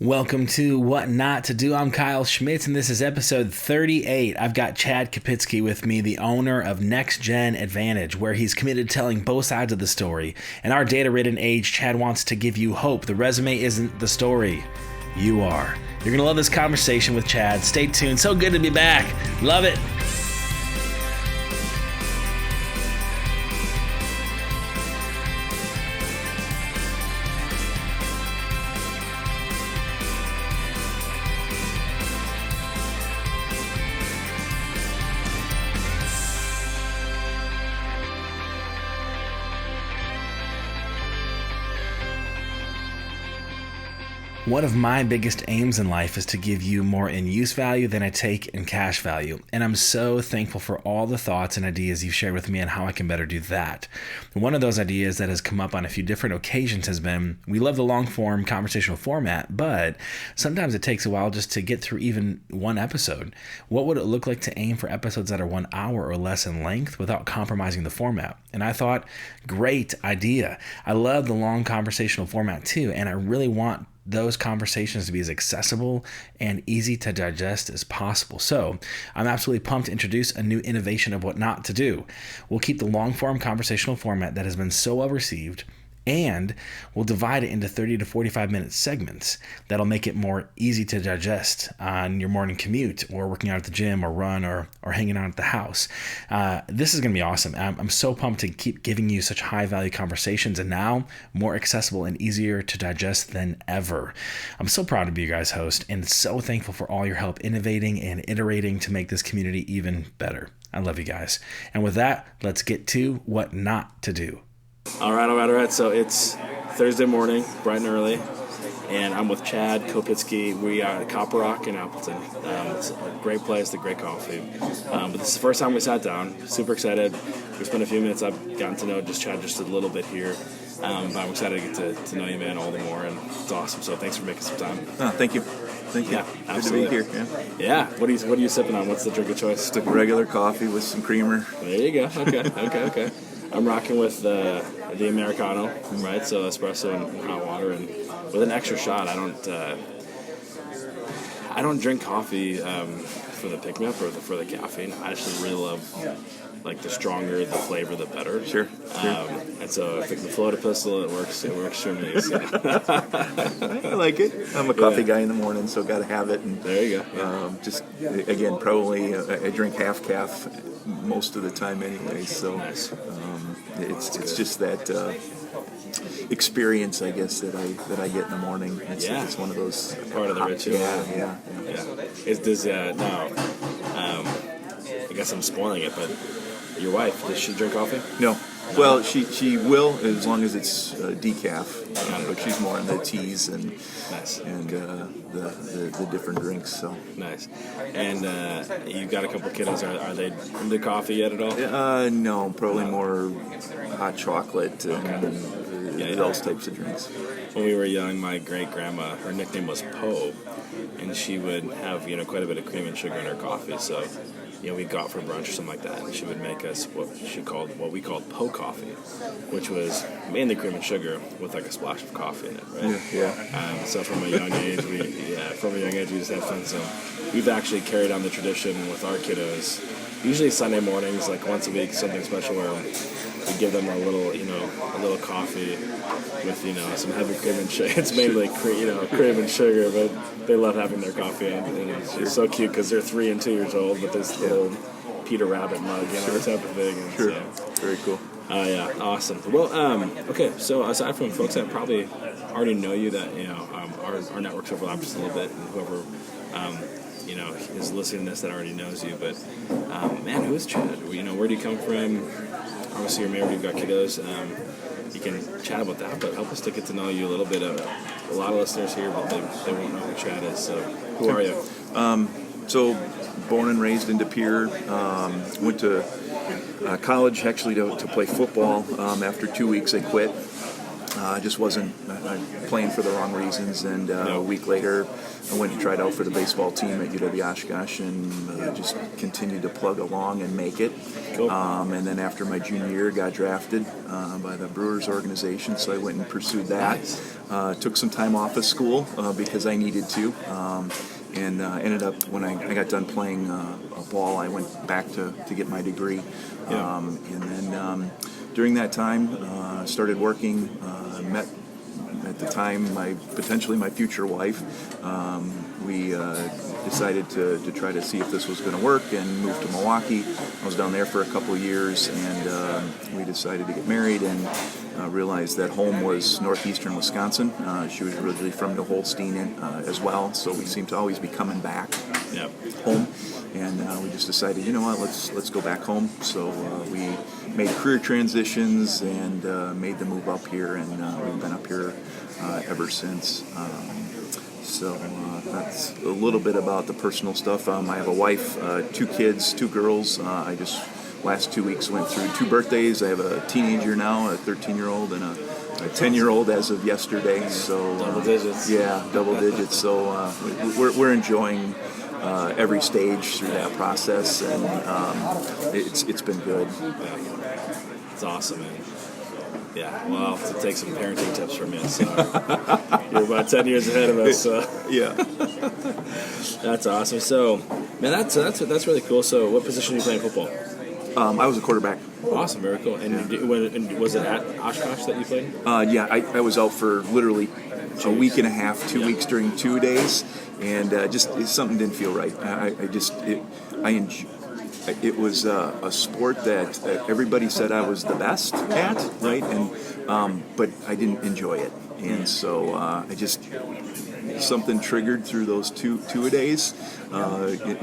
Welcome to What Not to Do. I'm Kyle Schmitz, and this is episode 38. I've got Chad Kopitzke with me, the owner of NeXtGen Advantage, where he's committed to telling both sides of the story. In our data-ridden age, Chad wants to give you hope. The resume isn't the story. You are. You're going to love this conversation with Chad. Stay tuned. So good to be back. Love it. One of my biggest aims in life is to give you more in use value than I take in cash value. And I'm so thankful for all the thoughts and ideas you've shared with me on how I can better do that. One of those ideas that has come up on a few different occasions has been, we love the long form conversational format, but sometimes it takes a while just to get through even one episode. What would it look like to aim for episodes that are 1 hour or less in length without compromising the format? And I thought, great idea. I love the long conversational format too, and I really want those conversations to be as accessible and easy to digest as possible. So I'm absolutely pumped to introduce a new innovation of what not to do. We'll keep the long form conversational format that has been so well received, and we'll divide it into 30 to 45 minute segments that'll make it more easy to digest on your morning commute or working out at the gym or run or hanging out at the house. This is going to be awesome. I'm so pumped to keep giving you such high value conversations, and now more accessible and easier to digest than ever. I'm so proud to be your guys' host and so thankful for all your help innovating and iterating to make this community even better. I love you guys. And with that, let's get to what not to do. All right. So it's Thursday morning, bright and early, and I'm with Chad Kopitzke. We are at Copper Rock in Appleton. It's a great place, the great coffee. But this is the first time we sat down. Super excited. We spent a few minutes. I've gotten to know Chad just a little bit here. But I'm excited to get to know you, man, all the more, and it's awesome. So thanks for making some time. Thank you. Yeah, absolutely. Good to be here. Yeah. What are you sipping on? What's the drink of choice? Just a regular coffee with some creamer. There you go. Okay. I'm rocking with the Americano, right? So espresso and hot water, and with an extra shot. I don't drink coffee for the pick-me-up or for the caffeine. I actually really love, like, the stronger the flavor, the better. Sure. And so I think the floater pistol, it works for me. So. I like it. I'm a coffee guy in the morning, so got to have it. And there you go. Just again, probably I drink half calf most of the time anyway. So nice. It's just that experience, I guess, that I get in the morning. It's one of those part of the ritual. Yeah. I guess I'm spoiling it, but your wife, does she drink coffee? No. Well, she will, as long as it's decaf. But she's more into teas and nice. And the different drinks. So nice. And you've got a couple kiddos. Are they into coffee yet at all? No, probably more hot chocolate and those types of drinks. When we were young, my great grandma, her nickname was Poe, and she would have quite a bit of cream and sugar in her coffee. So we'd go out for brunch or something like that, and she would make us what we called Poe coffee, which was mainly cream and sugar with like a splash of coffee in it, right? Yeah. So from a young age, we just had fun. So we've actually carried on the tradition with our kiddos. Usually Sunday mornings, like once a week, something special where we give them a little coffee with some heavy cream and sugar. It's mainly cream and sugar, but they love having their coffee, and it's so cute because they're 3 and 2 years old, but this little Peter Rabbit mug, type of thing. And sure. So, very cool. Oh yeah, awesome. Well, okay. So aside from folks that probably already know you, that our networks overlap just a little bit, and whoever is listening to this that already knows you, but man, who is Chad? Where do you come from? Obviously, you're married, you've got kiddos. You can chat about that, but help us to get to know you a little bit. A lot of listeners here, but they won't know who Chad is. So, who are you? So, born and raised in De Pere. Went to college actually to play football. After 2 weeks, I quit. I just wasn't playing for the wrong reasons, and a week later I went and tried out for the baseball team at UW-Oshkosh and just continued to plug along and make it. Cool. And then after my junior year, got drafted by the Brewers organization, so I went and pursued that. Nice. Took some time off of school because I needed to, and ended up, when I got done playing ball, I went back to get my degree. Yeah. And then during that time, started working, met at the time potentially my future wife. We decided to try to see if this was going to work and moved to Milwaukee. I was down there for a couple of years, and we decided to get married and realized that home was northeastern Wisconsin. She was originally from the Holstein as well, so we seemed to always be coming back home. And we just decided, you know what, let's go back home. So we made career transitions and made the move up here, and we've been up here ever since. So that's a little bit about the personal stuff. I have a wife, 2 kids, 2 girls. I just last 2 weeks went through 2 birthdays. I have a teenager now, a 13-year-old, and a 10-year-old as of yesterday. So double digits. Yeah, double digits. So we're enjoying every stage through that process, and it's been good. It's awesome, man. Yeah, well, I'll have to take some parenting tips from you. So you're about 10 years ahead of us. So. Yeah. That's awesome. So, man, that's really cool. So, what position do you play in football? I was a quarterback. Awesome, very cool. And, and was it at Oshkosh that you played? Yeah, I was out for literally a week and a half, 2 weeks during 2 days, and just something didn't feel right. It was a sport that everybody said I was the best at, right? And but I didn't enjoy it, and so I just something triggered through those two a days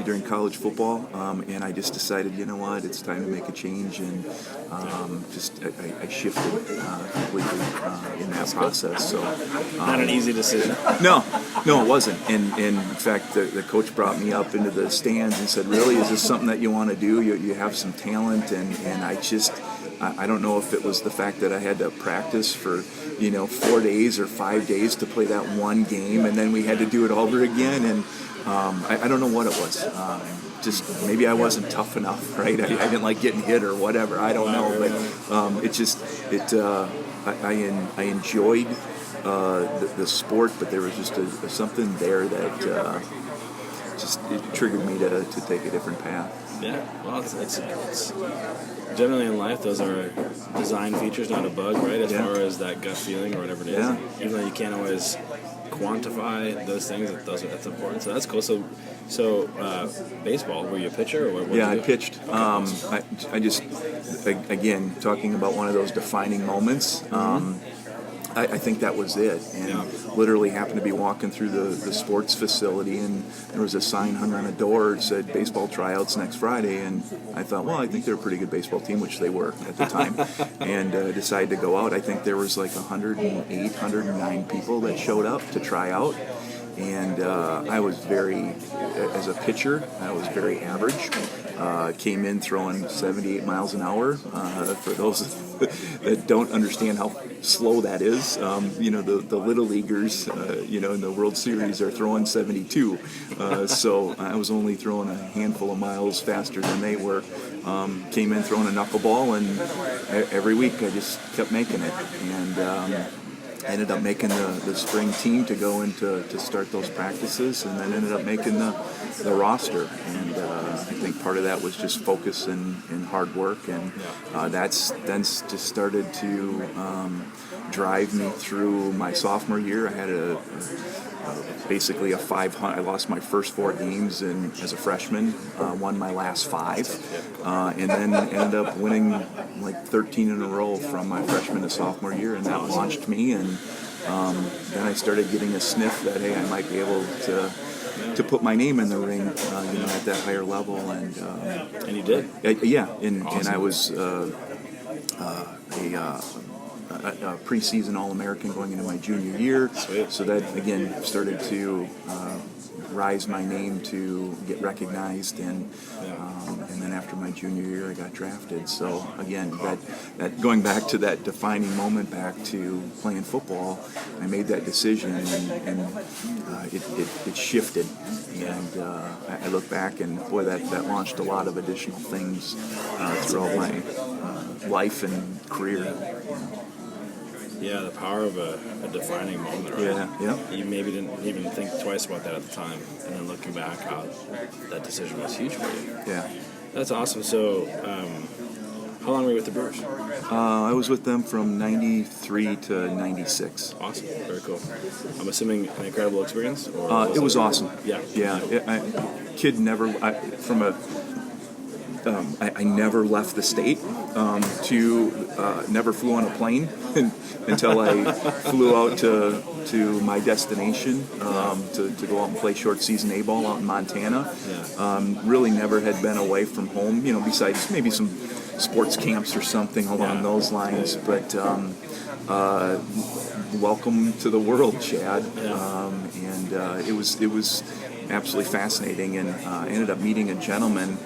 during college football, and I just decided, you know what, it's time to make a change, and I shifted completely in that process. So not an easy decision. No, it wasn't. And in fact, the coach brought me up into the stands and said, "Really, is this something that you want to do? You have some talent." And I don't know if it was the fact that I had to practice for 4 days or 5 days to play that one game, and then we had to do it all over again. And I don't know what it was. Just maybe I wasn't tough enough, right? I didn't like getting hit or whatever. I don't know, but I enjoyed the sport, but there was just something there that it triggered me to take a different path. Yeah, well, it's generally in life, those are design features, not a bug, right? As far as that gut feeling or whatever it is. Yeah. Even though you can't always quantify those things, that's important. So that's cool. So baseball, were you a pitcher? Or what Yeah, did you I do? pitched. I just, again, talking about one of those defining moments, I think that was it. And literally happened to be walking through the sports facility, and there was a sign hung on a door that said baseball tryouts next Friday. And I thought, well, I think they're a pretty good baseball team, which they were at the time, and decided to go out. I think there was like 108, 109 people that showed up to try out. And I was as a pitcher, I was very average. Came in throwing 78 miles an hour. For those that don't understand how slow that is, the little leaguers, in the World Series are throwing 72. So I was only throwing a handful of miles faster than they were. Came in throwing a knuckleball, and every week I just kept making it. And I ended up making the spring team to go into to start those practices, and then ended up making the roster. And I think part of that was just focus and hard work, and that's then just started to drive me through my sophomore year. I had basically a 500. I lost my first 4 games as a freshman, won my last 5, and then ended up winning like 13 in a row from my freshman to sophomore year, and that launched me. And then I started getting a sniff that, hey, I might be able to put my name in the ring, at that higher level. And you did. And I was a preseason All-American going into my junior year. Sweet. So that, again, started to rise my name to get recognized, and then after my junior year I got drafted. So again, that going back to that defining moment, back to playing football, I made that decision, and it shifted, and I look back, and boy, that launched a lot of additional things throughout my life and career. Yeah, the power of a defining moment, right? Yeah. You maybe didn't even think twice about that at the time, and then looking back, how that decision was huge for you. Yeah. That's awesome. So, how long were you with the Brewers? I was with them from 93 to 96. Awesome. Very cool. I'm assuming an incredible experience? Or It was awesome. Yeah. Yeah. I never left the state. Never flew on a plane until I flew out to my destination to go out and play short season A-ball out in Montana. Yeah. Really never had been away from home, besides maybe some sports camps or something along those lines. But welcome to the world, Chad. It was absolutely fascinating, and I ended up meeting a gentleman.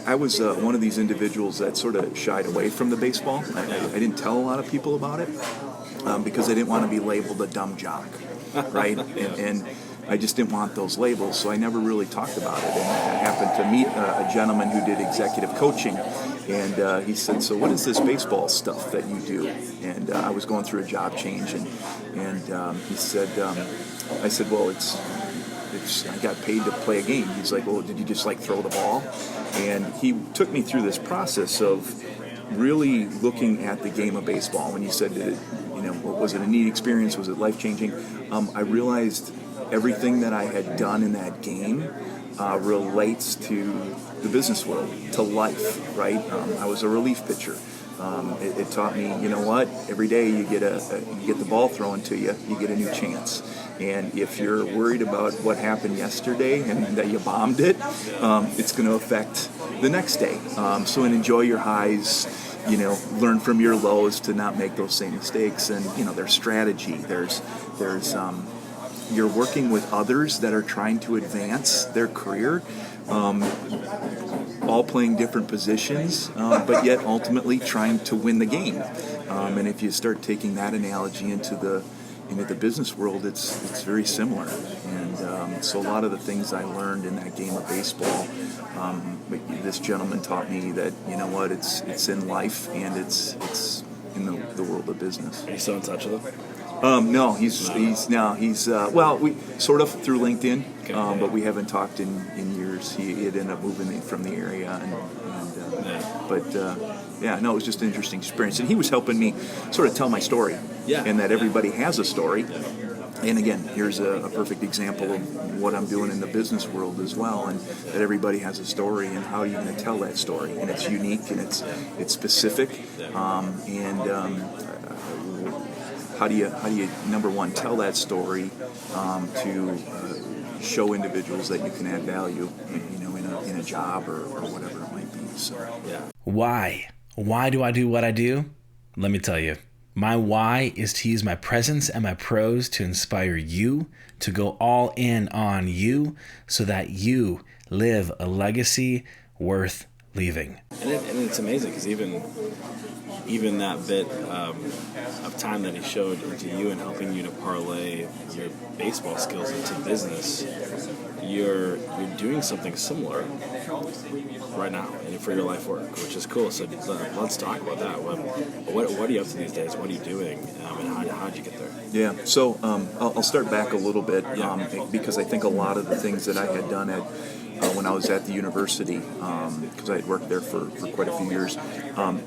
I was one of these individuals that sort of shied away from the baseball. I didn't tell a lot of people about it because I didn't want to be labeled a dumb jock, right? And I just didn't want those labels, so I never really talked about it. And I happened to meet a gentleman who did executive coaching, and he said, "So what is this baseball stuff that you do?" And I was going through a job change, and he said, I said, "Well, I got paid to play a game." He's like, "Well, did you just throw the ball?" And he took me through this process of really looking at the game of baseball. When you said, was it a neat experience? Was it life-changing? I realized everything that I had done in that game relates to the business world, to life, right? I was a relief pitcher. It taught me, every day you get the ball thrown to you, you get a new chance. And if you're worried about what happened yesterday and that you bombed it, it's going to affect the next day. So enjoy your highs, learn from your lows to not make those same mistakes. And, there's strategy. There's you're working with others that are trying to advance their career, all playing different positions, but yet ultimately trying to win the game. And if you start taking that analogy into the business world, it's very similar. And so a lot of the things I learned in that game of baseball, this gentleman taught me that it's in life, and it's in the world of business. Are you still in touch with him? No, he's we sort of through LinkedIn, Okay. But we haven't talked in years. He had ended up moving from the area, it was just an interesting experience, and he was helping me sort of tell my story, and that everybody has a story. And again, here's a perfect example of what I'm doing in the business world as well, and that everybody has a story, and how are you going to tell that story? And it's unique, and it's specific, how do you number one, tell that story to show individuals that you can add value, in a job or whatever it might be. So Why do I do what I do? Let me tell you. My why is to use my presence and my pros to inspire you to go all in on you, so that you live a legacy worth leaving. And it's amazing, because even that bit of time that he showed into you and helping you to parlay your baseball skills into business, you're doing something similar right now and for your life work, which is cool. So let's talk about that. What are you up to these days? What are you doing? And how did you get there? Yeah, so I'll start back a little bit, because I think a lot of the things that I had done when I was at the university, because I had worked there for quite a few years,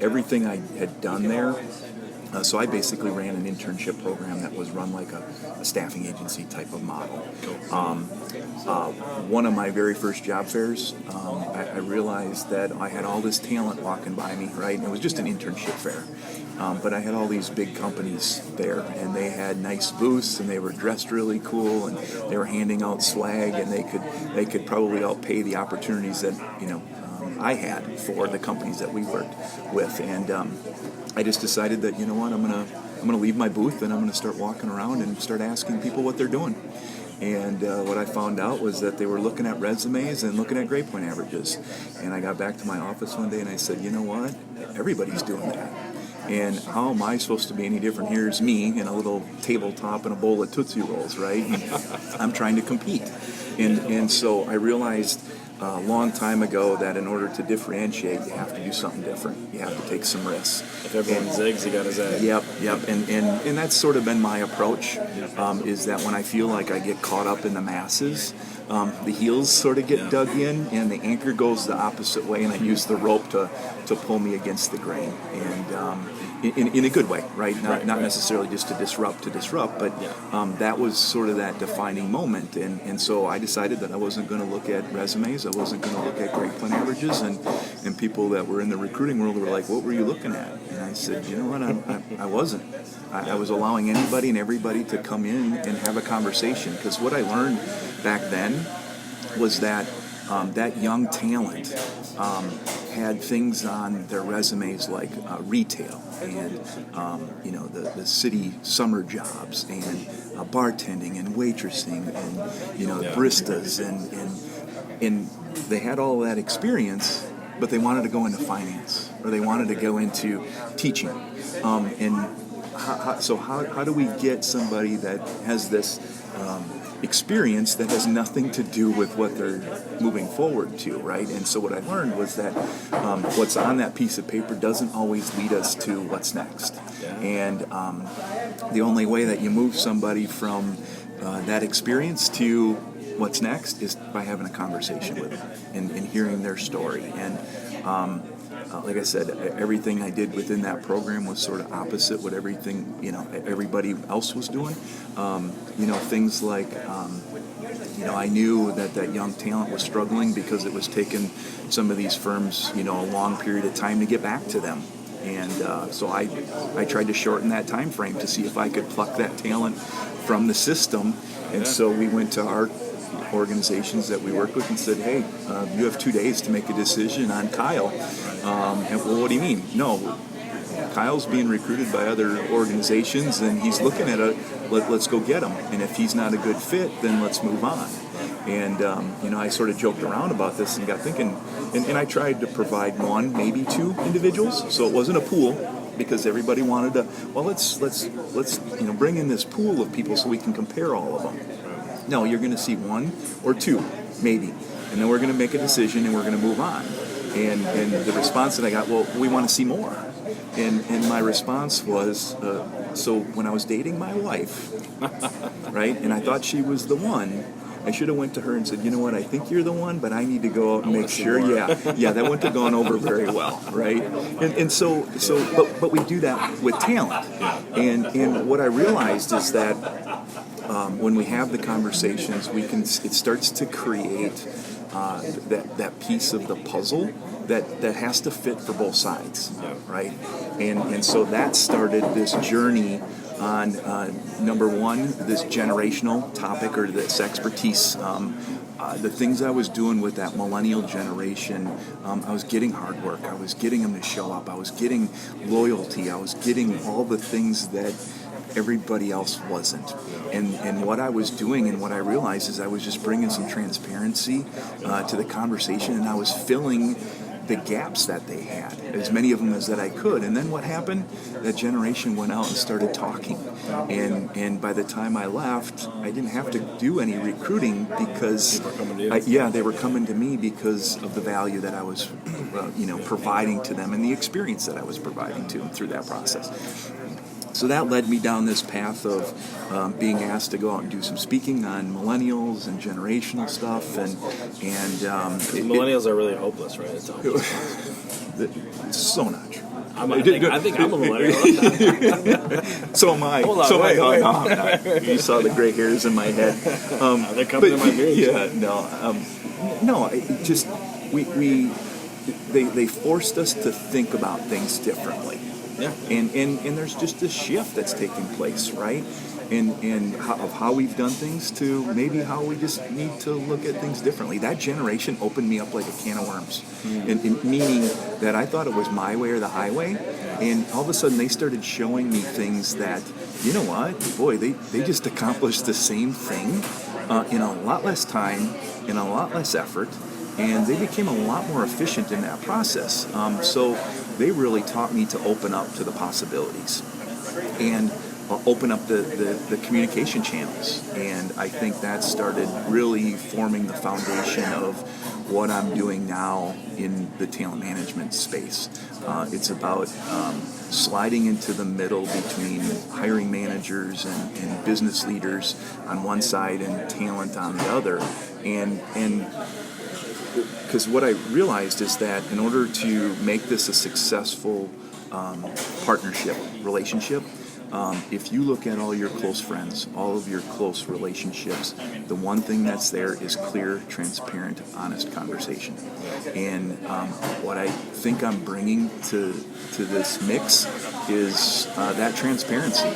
everything I had done there, so I basically ran an internship program that was run like a staffing agency type of model. One of my very first job fairs, I realized that I had all this talent walking by me, right? And it was just an internship fair. But I had all these big companies there, and they had nice booths, and they were dressed really cool, and they were handing out swag, and they could probably outpay the opportunities that I had for the companies that we worked with. And I just decided that, you know what, I'm gonna leave my booth and I'm gonna start walking around and start asking people what they're doing. And what I found out was that they were looking at resumes and looking at grade point averages. And I got back to my office one day and I said, you know what, everybody's doing that. And how am I supposed to be any different? Here's me in a little tabletop and a bowl of Tootsie Rolls, right? And I'm trying to compete. And so I realized a long time ago that in order to differentiate, you have to do something different. You have to take some risks. If everyone zigs, you got to zag. Yep. And that's sort of been my approach, is that when I feel like I get caught up in the masses, the heels sort of get dug in and the anchor goes the opposite way, and I use the rope to pull me against the grain. And in a good way, right? Not necessarily just to disrupt, but that was sort of that defining moment. And so I decided that I wasn't going to look at resumes, I wasn't going to look at grade point averages, and people that were in the recruiting world were like, what were you looking at? And I said, you know what, I wasn't. I was allowing anybody and everybody to come in and have a conversation, because what I learned back then was that that young talent had things on their resumes like retail and the city summer jobs and bartending and waitressing and baristas and they had all that experience, but they wanted to go into finance or they wanted to go into teaching. How do we get somebody that has this experience that has nothing to do with what they're moving forward to, right? And so what I learned was that what's on that piece of paper doesn't always lead us to what's next. Yeah. And the only way that you move somebody from that experience to what's next is by having a conversation with them and hearing their story. And like I said, everything I did within that program was sort of opposite what everybody else was doing. Things like, I knew that young talent was struggling because it was taking some of these firms, a long period of time to get back to them. And so I tried to shorten that time frame to see if I could pluck that talent from the system. And so we went to our organizations that we work with and said, hey, you have 2 days to make a decision on Kyle. And well, what do you mean? No, Kyle's being recruited by other organizations and he's looking at let's go get him. And if he's not a good fit, then let's move on. And, I sort of joked around about this and got thinking, and I tried to provide one, maybe two individuals. So it wasn't a pool, because everybody wanted to, well, let's bring in this pool of people so we can compare all of them. No, you're going to see one or two, maybe. And then we're going to make a decision and we're going to move on. And the response that I got, well, we want to see more. And my response was, so when I was dating my wife, right, and I thought she was the one, I should have went to her and said, you know what, I think you're the one, but I need to go out and make sure. Yeah, that wouldn't have gone over very well, right? And so, but we do that with talent. And what I realized is that when we have the conversations, it starts to create that piece of the puzzle that has to fit for both sides, right? And so that started this journey on number one, this generational topic or this expertise. The things I was doing with that millennial generation, I was getting hard work, I was getting them to show up, I was getting loyalty, I was getting all the things that everybody else wasn't. And what I was doing and what I realized is I was just bringing some transparency to the conversation, and I was filling the gaps that they had, as many of them as that I could. And then what happened? That generation went out and started talking. And by the time I left, I didn't have to do any recruiting because they were coming to me because of the value that I was providing to them and the experience that I was providing to them through that process. So that led me down this path of being asked to go out and do some speaking on millennials and generational stuff, and millennials are really hopeless, right? It's hopeless. It's so not true. I think I'm a millennial. So am I. Hold on, so wait. No, I'm not. You saw the gray hairs in my head. They're coming in my beard. Yeah, no. It just they forced us to think about things differently. Yeah. And there's just this shift that's taking place, right? and how we've done things to maybe how we just need to look at things differently. That generation opened me up like a can of worms, and meaning that I thought it was my way or the highway, and all of a sudden they started showing me things that, you know what, boy, they just accomplished the same thing in a lot less time, in a lot less effort, and they became a lot more efficient in that process. So they really taught me to open up to the possibilities and open up the communication channels. And I think that started really forming the foundation of what I'm doing now in the talent management space. It's about sliding into the middle between hiring managers and business leaders on one side and talent on the other. And because what I realized is that in order to make this a successful partnership, relationship, if you look at all your close friends, all of your close relationships, the one thing that's there is clear, transparent, honest conversation. And what I think I'm bringing to this mix is that transparency.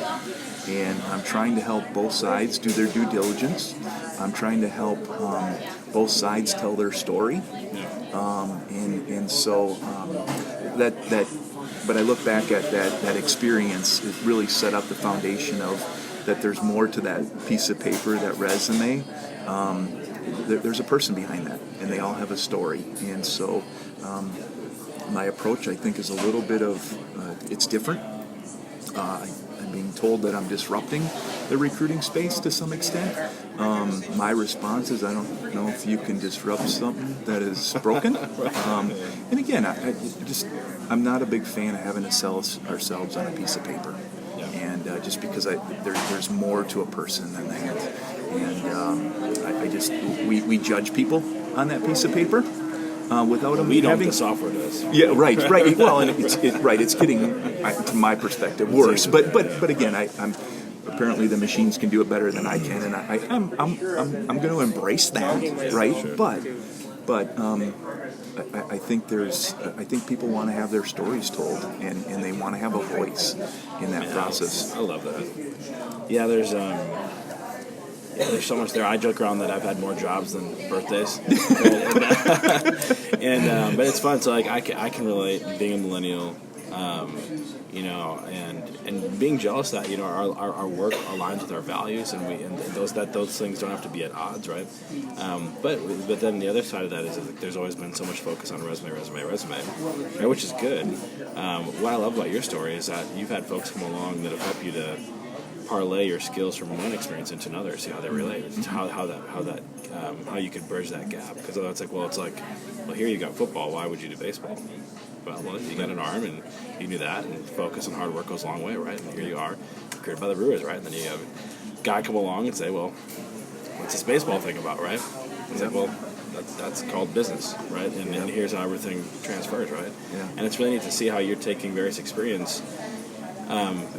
And I'm trying to help both sides do their due diligence. I'm trying to help both sides tell their story. And so but I look back at that experience, it really set up the foundation of that there's more to that piece of paper, that resume. There's a person behind that, and they all have a story. And so my approach, I think, is a little bit of, it's different. I'm being told that I'm disrupting the recruiting space to some extent. My response is, I don't know if you can disrupt something that is broken. And again, I'm not a big fan of having to sell ourselves on a piece of paper. And just because there's more to a person than that. And we judge people on that piece of paper. Without them we don't. having The software does. Yeah, right. Well, and it's getting, to my perspective, worse. But again, I'm apparently the machines can do it better than I can, and I'm going to embrace that, right? Sure. But I think people want to have their stories told, and they want to have a voice in that process. I love that. Yeah, there's so much there. I joke around that I've had more jobs than birthdays, but it's fun. So like I can relate being a millennial, and being jealous that our work aligns with our values, and those things don't have to be at odds, right? But then the other side of that is that there's always been so much focus on resume, right, which is good. What I love about your story is that you've had folks come along that have helped you to parlay your skills from one experience into another, see how they relate, how you could bridge that gap. Because it's like, here you got football, why would you do baseball? Well, you got an arm and you do that, and focus and hard work goes a long way, right? And here you are, created by the Brewers, right? And then you have a guy come along and say, well, what's this baseball thing about, right? It's like, well, that's called business, right? And here's how everything transfers, right? Yeah. And it's really neat to see how you're taking various experience.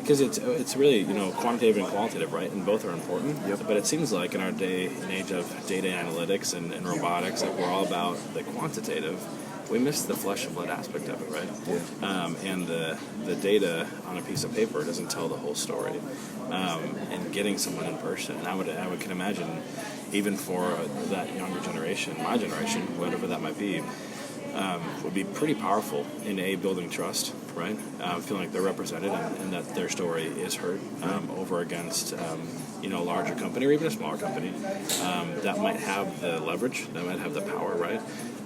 Because it's really, quantitative and qualitative, right? And both are important. Yep. But it seems like in our day and age of data analytics and robotics, like we're all about the quantitative. We miss the flesh and blood aspect of it, right? Yeah. And the data on a piece of paper doesn't tell the whole story. And getting someone in person, I can imagine, even for that younger generation, my generation, whatever that might be, would be pretty powerful in building trust, right? Feeling like they're represented and that their story is heard over against a larger company or even a smaller company that might have the leverage, that might have the power, right?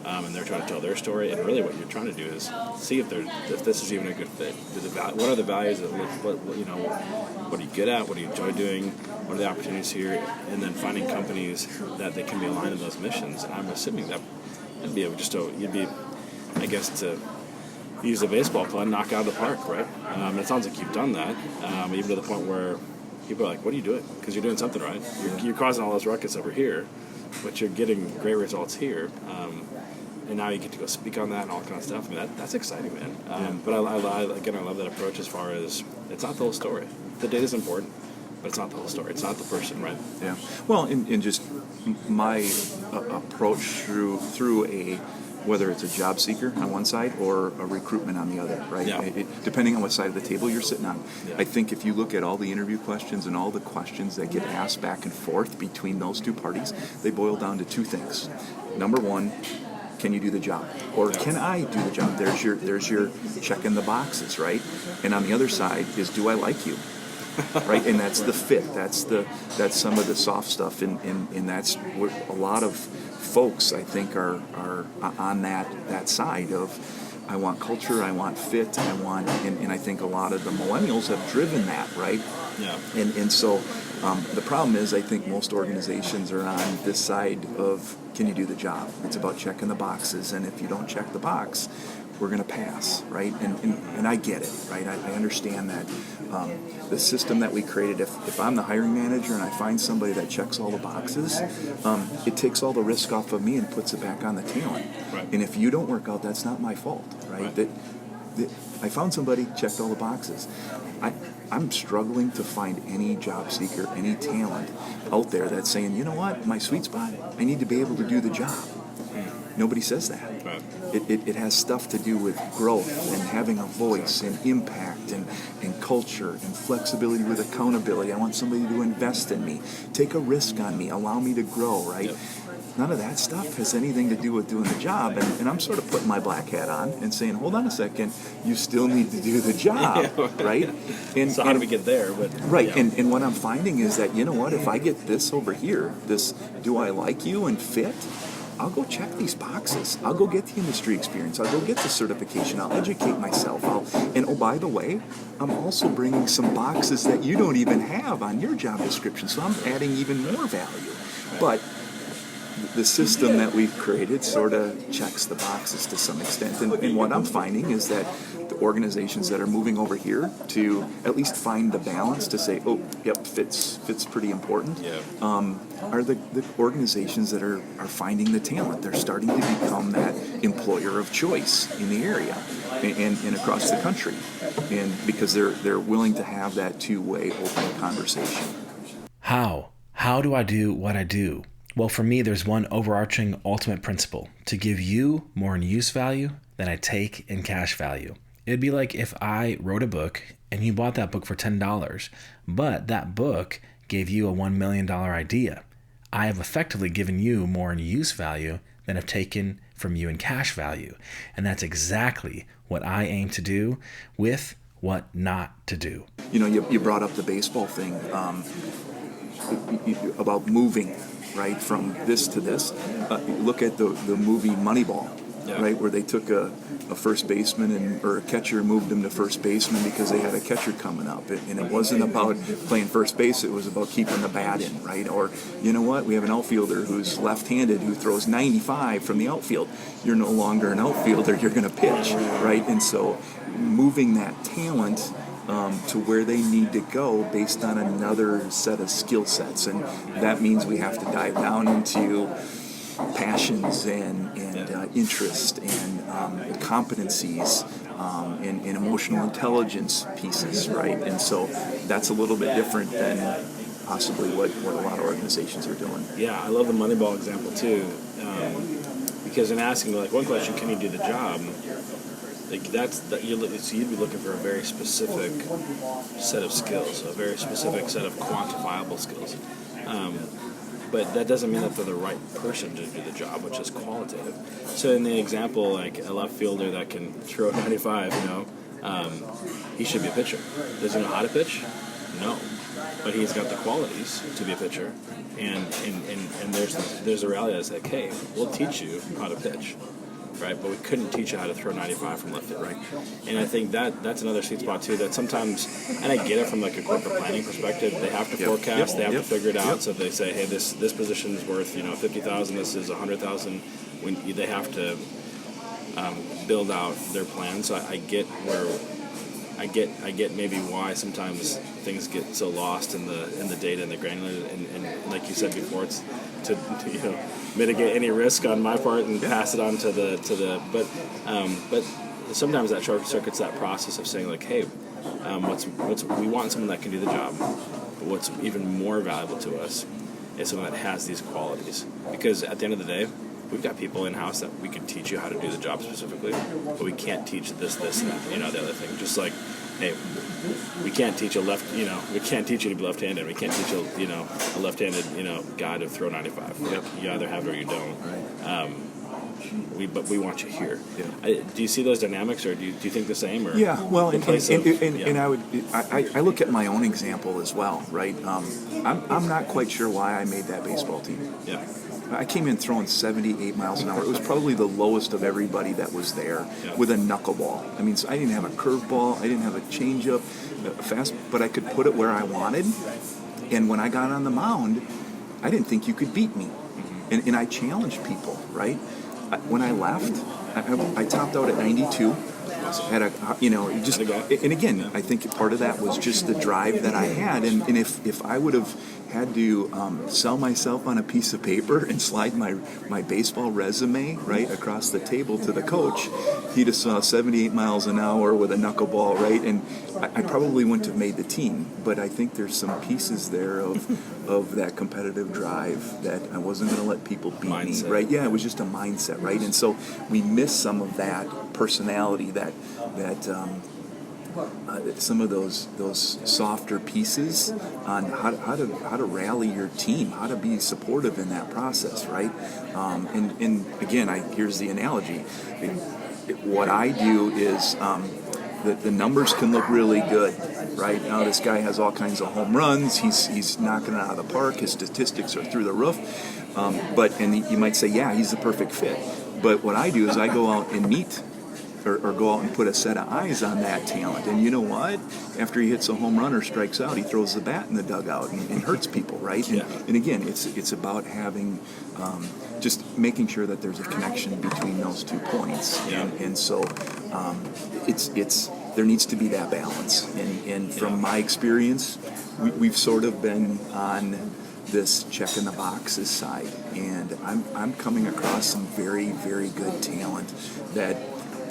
And they're trying to tell their story. And really, what you're trying to do is see if this is even a good fit. What are the values? What are you good at? What do you enjoy doing? What are the opportunities here? And then finding companies that they can be aligned in those missions. And I'm assuming that. You'd be, I guess, to use a baseball pun, knock out of the park, right? It sounds like you've done that, even to the point where people are like, what are you doing? Because you're doing something right. You're causing all those ruckus over here, but you're getting great results here. And now you get to go speak on that and all that kind of stuff. I mean, that's exciting, man. But I love that approach as far as it's not the whole story. The data's important, but it's not the whole story. It's not the person, right? Yeah. Well, in just my approach through a whether it's a job seeker on one side or a recruitment on the other, right? Yeah. Depending on what side of the table you're sitting on. Yeah. I think if you look at all the interview questions and all the questions that get asked back and forth between those two parties, they boil down to two things. Number one, can you do the job? Or can I do the job? There's your checking the boxes, right? And on the other side is, do I like you? Right, and that's the fit. That's some of the soft stuff, and that's what a lot of folks, I think, are on that side of, I want culture, I want fit, and I think a lot of the millennials have driven that, right? Yeah. And so the problem is, I think most organizations are on this side of, can you do the job? It's about checking the boxes, and if you don't check the box, we're going to pass, right? And I get it, right? I understand that the system that we created, if I'm the hiring manager and I find somebody that checks all the boxes, it takes all the risk off of me and puts it back on the talent. Right. And if you don't work out, that's not my fault, right? That I found somebody, checked all the boxes. I'm struggling to find any job seeker, any talent out there that's saying, you know what, my sweet spot, I need to be able to do the job. Nobody says that. Right. It has stuff to do with growth and having a voice and impact and culture and flexibility with accountability. I want somebody to invest in me, take a risk on me, allow me to grow, right? Yep. None of that stuff has anything to do with doing the job. And I'm sort of putting my black hat on and saying, hold on a second, you still need to do the job, right? And, So how do we get there? But, right, yeah. and what I'm finding is that, you know what, if I get this over here, this do I like you and fit, I'll go check these boxes. I'll go get the industry experience. I'll go get the certification. I'll educate myself. And oh, by the way, I'm also bringing some boxes that you don't even have on your job description. So I'm adding even more value. But the system that we've created sort of checks the boxes to some extent. And what I'm finding is that the organizations that are moving over here to at least find the balance to say, oh, yep, fit's pretty important, are the organizations that are finding the talent. They're starting to become that employer of choice in the area and across the country, and because they're willing to have that two-way open conversation. How do I do what I do? Well, for me, there's one overarching ultimate principle: to give you more in use value than I take in cash value. It'd be like if I wrote a book and you bought that book for $10, but that book gave you a $1 million idea. I have effectively given you more in use value than I've taken from you in cash value. And that's exactly what I aim to do with what not to do. You know, you brought up the baseball thing about moving, right, from this to this. Look at the movie Moneyball, right, where they took a first baseman or a catcher and moved him to first baseman because they had a catcher coming up. And it wasn't about playing first base, it was about keeping the bat in, right? Or, you know what, we have an outfielder who's left-handed who throws 95 from the outfield. You're no longer an outfielder, you're going to pitch, right? And so moving that talent to where they need to go based on another set of skill sets. And that means we have to dive down into passions and interest and competencies and emotional intelligence pieces, right? And so that's a little bit different than possibly what a lot of organizations are doing. Yeah, I love the Moneyball example too, because in asking like one question, can you do the job? Like so you'd be looking for a very specific set of skills, a very specific set of quantifiable skills. But that doesn't mean that they're the right person to do the job, which is qualitative. So in the example, like a left fielder that can throw 95, he should be a pitcher. Does he know how to pitch? No. But he's got the qualities to be a pitcher. And there's a reality that's like, hey, we'll teach you how to pitch. Right, but we couldn't teach you how to throw 95 from left field, right? And I think that's another sweet spot too. That sometimes, and I get it from like a corporate planning perspective, they have to forecast, they have to figure it out. So if they say, hey, this position is worth $50,000, this is $100,000, when they have to build out their plan. So I get maybe why sometimes things get so lost in the data and the granular, and like you said before, it's to mitigate any risk on my part and pass it on to the but sometimes that short circuits that process of saying like, hey, we want someone that can do the job, but what's even more valuable to us is someone that has these qualities, because at the end of the day, we've got people in house that we could teach you how to do the job specifically, but we can't teach this, and that, the other thing. Just like, hey, we can't teach we can't teach you to be left-handed. We can't teach a left-handed, guy to throw 95. Yep. You either have it or you don't. Right. But we want you here. Yeah. Do you see those dynamics, or do you think the same? Or Yeah, well, and yeah. I look at my own example as well, right? I'm not quite sure why I made that baseball team. Yeah. I came in throwing 78 miles an hour. It was probably the lowest of everybody that was there with a knuckleball. I mean, so I didn't have a curveball, I didn't have a changeup, fast, but I could put it where I wanted. And when I got on the mound, I didn't think you could beat me. And I challenged people, right? When I left, I topped out at 92. Had and again, I think part of that was just the drive that I had. And if I would have had to sell myself on a piece of paper and slide my baseball resume right across the table to the coach, he'd have saw 78 miles an hour with a knuckleball, right? And I probably wouldn't have made the team. But I think there's some pieces there of that competitive drive that I wasn't going to let people beat me, right? Yeah, it was just a mindset, right? And so we miss some of that personality, that some of those softer pieces on how to rally your team, how to be supportive in that process, right? And again, here's the analogy. What I do is the numbers can look really good, right? Now this guy has all kinds of home runs. He's knocking it out of the park. His statistics are through the roof. And you might say, yeah, he's the perfect fit. But what I do is I go out and meet or go out and put a set of eyes on that talent. And you know what? After he hits a home run or strikes out, he throws the bat in the dugout and hurts people, right? And again, it's about having just making sure that there's a connection between those 2 points. And so it's there needs to be that balance. And from my experience, we've sort of been on this check in the boxes side, and I'm coming across some very, very good talent that,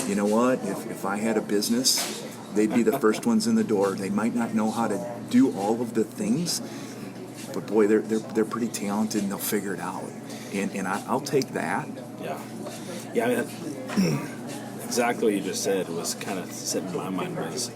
you know what, if I had a business, they'd be the first ones in the door. They might not know how to do all of the things, but boy, they're pretty talented and they'll figure it out. And I'll take that. Yeah. I mean, exactly what you just said was kind of sitting in my mind was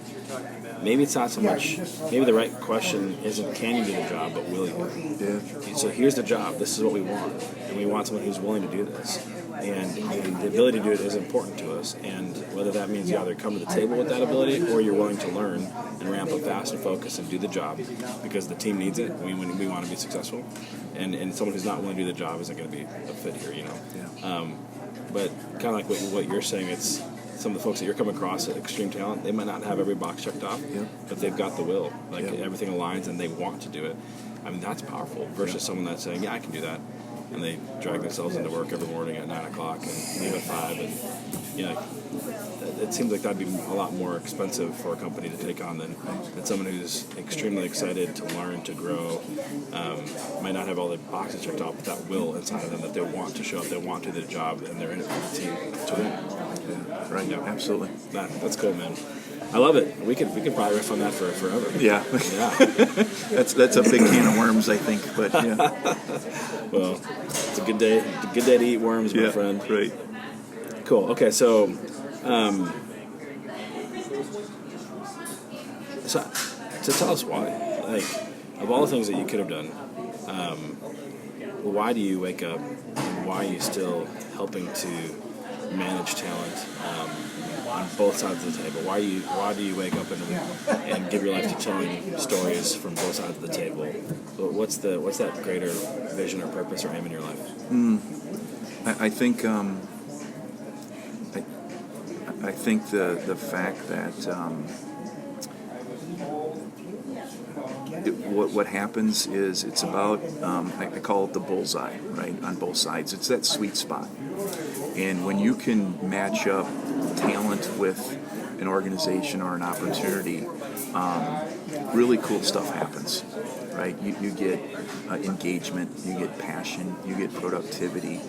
maybe it's not so much, maybe the right question isn't can you do the job, but will you? Yeah. So here's the job. This is what we want. And we want someone who's willing to do this. And the ability to do it is important to us. And whether that means you either come to the table with that ability or you're willing to learn and ramp up fast and focus and do the job because the team needs it. We want to be successful. And someone who's not willing to do the job isn't going to be a fit here, Yeah. But kind of like what you're saying, it's some of the folks that you're coming across at extreme talent, they might not have every box checked off, but they've got the will. Everything aligns and they want to do it. I mean, that's powerful versus someone that's saying, yeah, I can do that. And they drag themselves into work every morning at 9 o'clock and leave at 5. And, it seems like that'd be a lot more expensive for a company to take on than someone who's extremely excited to learn, to grow, might not have all the boxes checked off, but that will inside of them, that they want to show up, they want to do the job, and they're in it for the team to win. Yeah, right. Yeah, absolutely. That's cool, man. I love it. We could probably riff on that for forever. Yeah. That's a big can of worms, I think. But yeah. Well, it's a good day. It's a good day to eat worms, my friend. Right. Cool. Okay, so tell us why. Like, of all the things that you could have done, why do you wake up and why are you still helping to manage talent on both sides of the table? Why do you wake up and give your life to telling stories from both sides of the table? What's that greater vision or purpose or aim in your life? I think I think the fact that what happens is it's about I call it the bullseye, right, on both sides. It's that sweet spot. And when you can match up talent with an organization or an opportunity, really cool stuff happens, right? You get engagement, you get passion, you get productivity.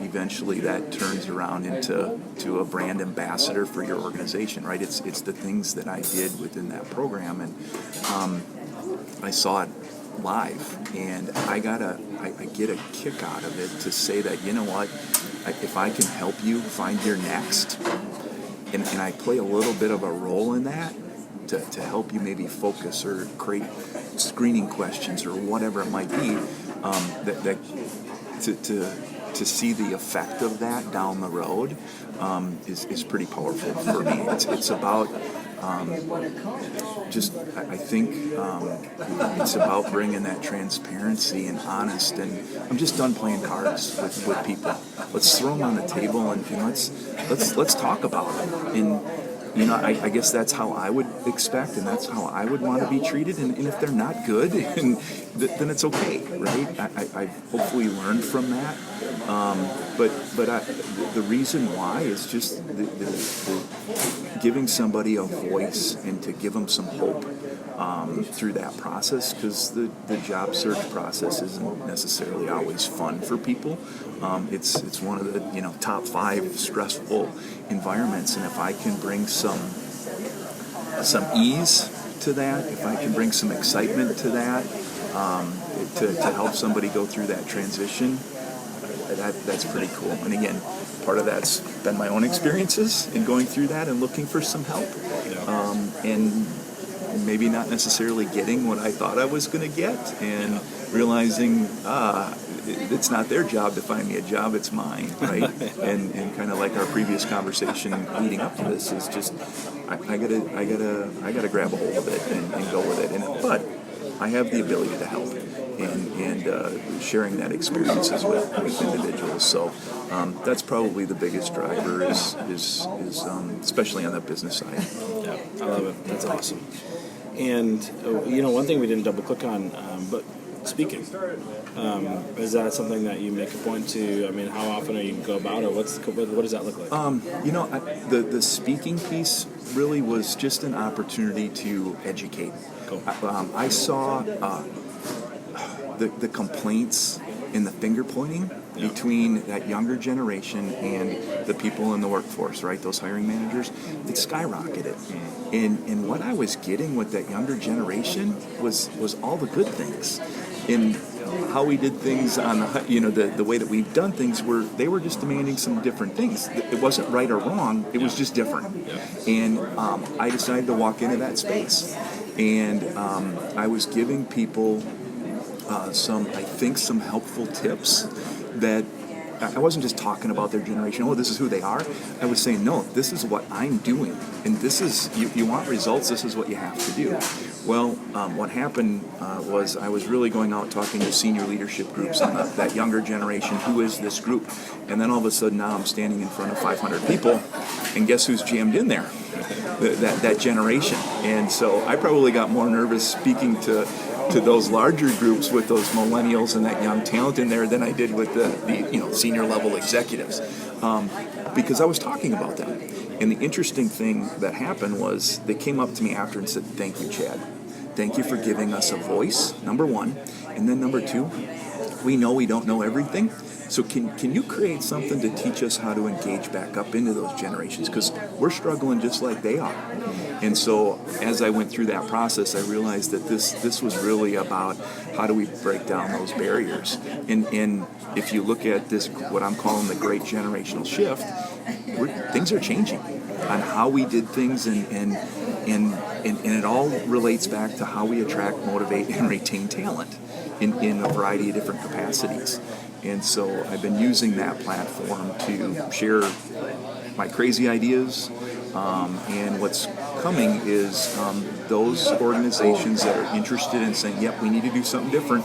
Eventually that turns around into a brand ambassador for your organization, right? It's the things that I did within that program, and I saw it live, and I get a kick out of it to say that, you know what, if I can help you find your next, and I play a little bit of a role in that to help you maybe focus or create screening questions or whatever it might be, to see the effect of that down the road is pretty powerful for me. It's about I think it's about bringing that transparency and honest, and I'm just done playing cards with people. Let's throw them on the table and let's talk about it. And I guess that's how I would expect, and that's how I would want to be treated. And if they're not good, then it's okay, right? I hopefully learned from that. But the reason why is just the giving somebody a voice and to give them some hope through that process, because the job search process isn't necessarily always fun for people. It's one of the top 5 stressful environments, and if I can bring some ease to that, if I can bring some excitement to that, to help somebody go through that transition, that's pretty cool. And again, part of that's been my own experiences in going through that and looking for some help, and maybe not necessarily getting what I thought I was going to get, and realizing it's not their job to find me a job, it's mine, right? and kind of like our previous conversation leading up to this is just I gotta grab a hold of it and go with it. But I have the ability to help, and sharing that experiences with individuals. So that's probably the biggest driver is especially on the business side. Yeah, I love it. That's awesome. And one thing we didn't double click on, but speaking, is that something that you make a point to? I mean, how often are you go about, or what does that look like? The speaking piece really was just an opportunity to educate. Cool. I saw the complaints and the finger pointing between that younger generation and the people in the workforce, right? Those hiring managers, it skyrocketed. And what I was getting with that younger generation was all the good things. In how we did things on the way that we've done things, they were just demanding some different things. It wasn't right or wrong, it was just different. And I decided to walk into that space. And I was giving people some helpful tips that I wasn't just talking about their generation, this is who they are. I was saying, no, this is what I'm doing. And this is, you want results, this is what you have to do. Well, what happened was I was really going out talking to senior leadership groups on that younger generation, who is this group? And then all of a sudden now I'm standing in front of 500 people, and guess who's jammed in there? That generation. And so I probably got more nervous speaking to those larger groups with those millennials and that young talent in there than I did with the senior level executives, because I was talking about them. And the interesting thing that happened was they came up to me after and said, "Thank you, Chad. Thank you for giving us a voice, number one. And then number two, we know we don't know everything. So can you create something to teach us how to engage back up into those generations? Because we're struggling just like they are." And so as I went through that process, I realized that this was really about how do we break down those barriers. And if you look at this, what I'm calling the great generational shift, things are changing on how we did things, and it all relates back to how we attract, motivate, and retain talent in a variety of different capacities. And so I've been using that platform to share my crazy ideas, and what's coming is those organizations that are interested in saying, yep, we need to do something different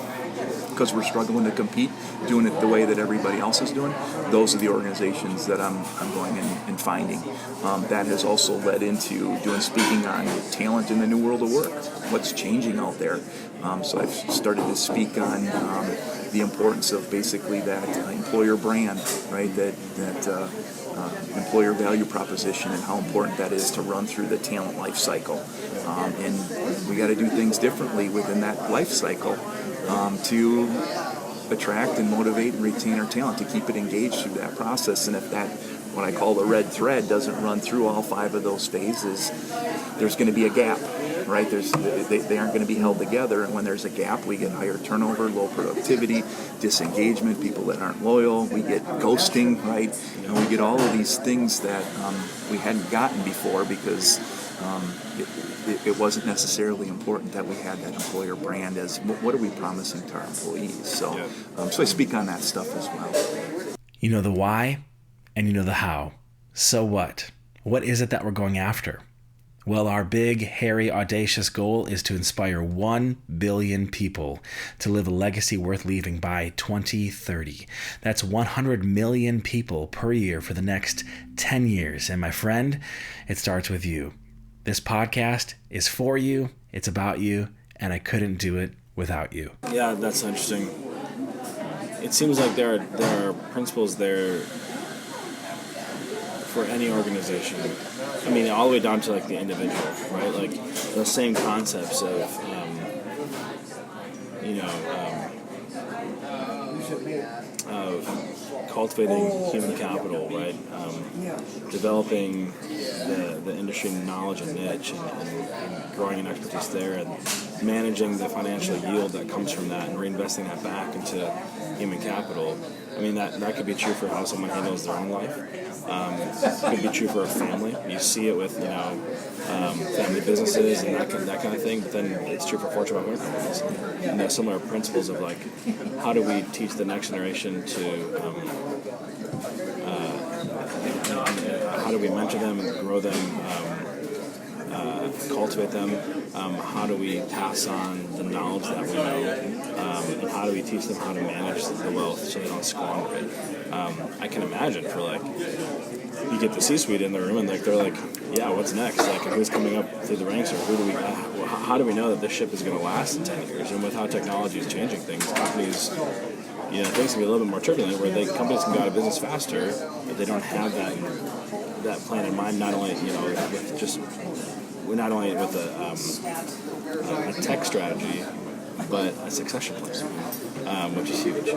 because we're struggling to compete, doing it the way that everybody else is doing. Those are the organizations that I'm going and finding. That has also led into speaking on talent in the new world of work, what's changing out there. So I've started to speak on the importance of basically that employer brand, right? That employer value proposition, and how important that is to run through the talent life cycle. And we got to do things differently within that life cycle to attract and motivate and retain our talent, to keep it engaged through that process. And if that, what I call the red thread, doesn't run through all 5 of those phases, there's going to be a gap. right? They aren't going to be held together, and when there's a gap, we get higher turnover, low productivity, disengagement, people that aren't loyal, we get ghosting, right? And we get all of these things that we hadn't gotten before because it wasn't necessarily important that we had that employer brand as what are we promising to our employees. So I speak on that stuff as well. You know the why and you know the how. So what? What is it that we're going after? Well, our big, hairy, audacious goal is to inspire 1 billion people to live a legacy worth leaving by 2030. That's 100 million people per year for the next 10 years. And my friend, it starts with you. This podcast is for you, it's about you, and I couldn't do it without you. Yeah, that's interesting. It seems like there are principles there for any organization. I mean, all the way down to like the individual, right? Like those same concepts of, of cultivating human capital, right? Developing the industry knowledge and niche and growing an expertise there, and managing the financial yield that comes from that and reinvesting that back into human capital. I mean, that could be true for how someone handles their own life. It could be true for a family. You see it with, family businesses and that kind of thing, but then it's true for Fortune 500 companies. And there's similar principles of like, how do we teach the next generation to, how do we mentor them and grow them, cultivate them? How do we pass on the knowledge that we know? And how do we teach them how to manage the wealth so they don't squander it? I can imagine for like, you get the C-suite in the room and like they're like, yeah, what's next? Like, who's coming up through the ranks, or how do we know that this ship is going to last in 10 years? And with how technology is changing things, companies, things can be a little bit more turbulent, where companies can go out of business faster, but they don't have that plan in mind. Not only with a tech strategy, but a succession plan, which is huge.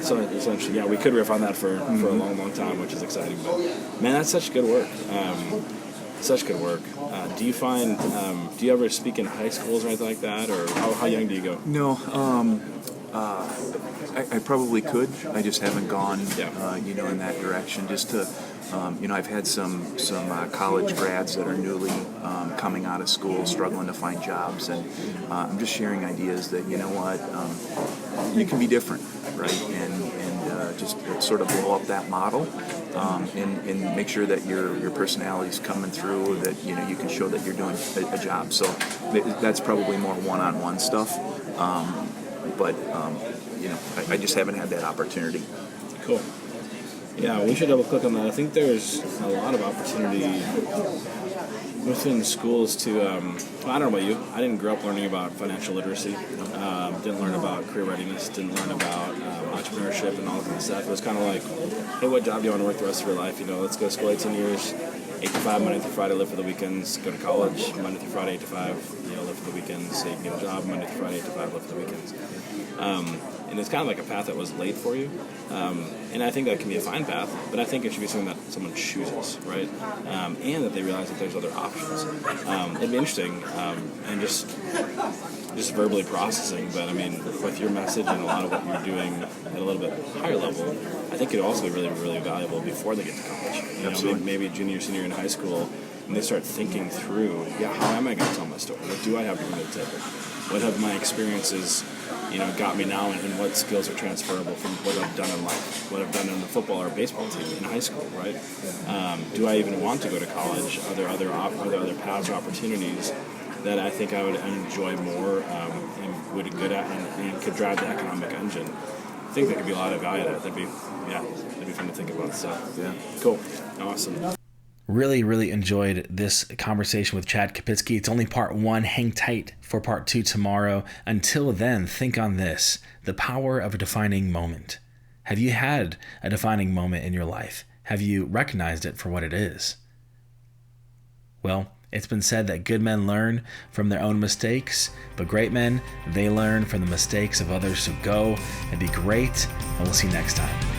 So it's interesting. Yeah, we could riff on that for a long, long time, which is exciting. But man, that's such good work. Such good work. Do you find? Do you ever speak in high schools or anything like that, or how young do you go? No. I probably could. I just haven't gone, in that direction. Just to, I've had some college grads that are newly coming out of school, struggling to find jobs, and I'm just sharing ideas that you can be different, right? And just sort of blow up that model, and make sure that your personality's coming through. That you can show that you're doing a job. So that's probably more one-on-one stuff. But I just haven't had that opportunity. Cool. Yeah, we should double click on that. I think there's a lot of opportunity within schools to, I don't know about you, I didn't grow up learning about financial literacy, didn't learn about career readiness, didn't learn about entrepreneurship and all that kind of stuff. It was kind of like, hey, what job do you want to work the rest of your life? Let's go to school 18 years, 8 to 5, Monday through Friday, live for the weekends, go to college, Monday through Friday, 8 to 5, live for the weekends, so you can get a job, Monday through Friday, 8 to 5, live for the weekends. And it's kind of like a path that was laid for you. And I think that can be a fine path, but I think it should be something that someone chooses, right? And that they realize that there's other options. It'd be interesting, and just verbally processing, but I mean, with your message and a lot of what you're doing at a little bit higher level, I think it would also be really, really valuable before they get to college. Absolutely. Maybe junior, senior in high school, and they start thinking through, how am I going to tell my story? What do I have to bring to the table? What have my experiences, got me now, and what skills are transferable from what I've done in life, what I've done in the football or baseball team in high school, right? Do I even want to go to college? Are there other paths or opportunities that I think I would enjoy more and would be good at and could drive the economic engine? I think there could be a lot of value there. That'd be fun to think about. So, yeah, cool, awesome. Really, really enjoyed this conversation with Chad Kopitzke. It's only part 1. Hang tight for part 2 tomorrow. Until then, think on this: the power of a defining moment. Have you had a defining moment in your life? Have you recognized it for what it is? Well, it's been said that good men learn from their own mistakes, but great men, they learn from the mistakes of others. So go and be great, and we'll see you next time.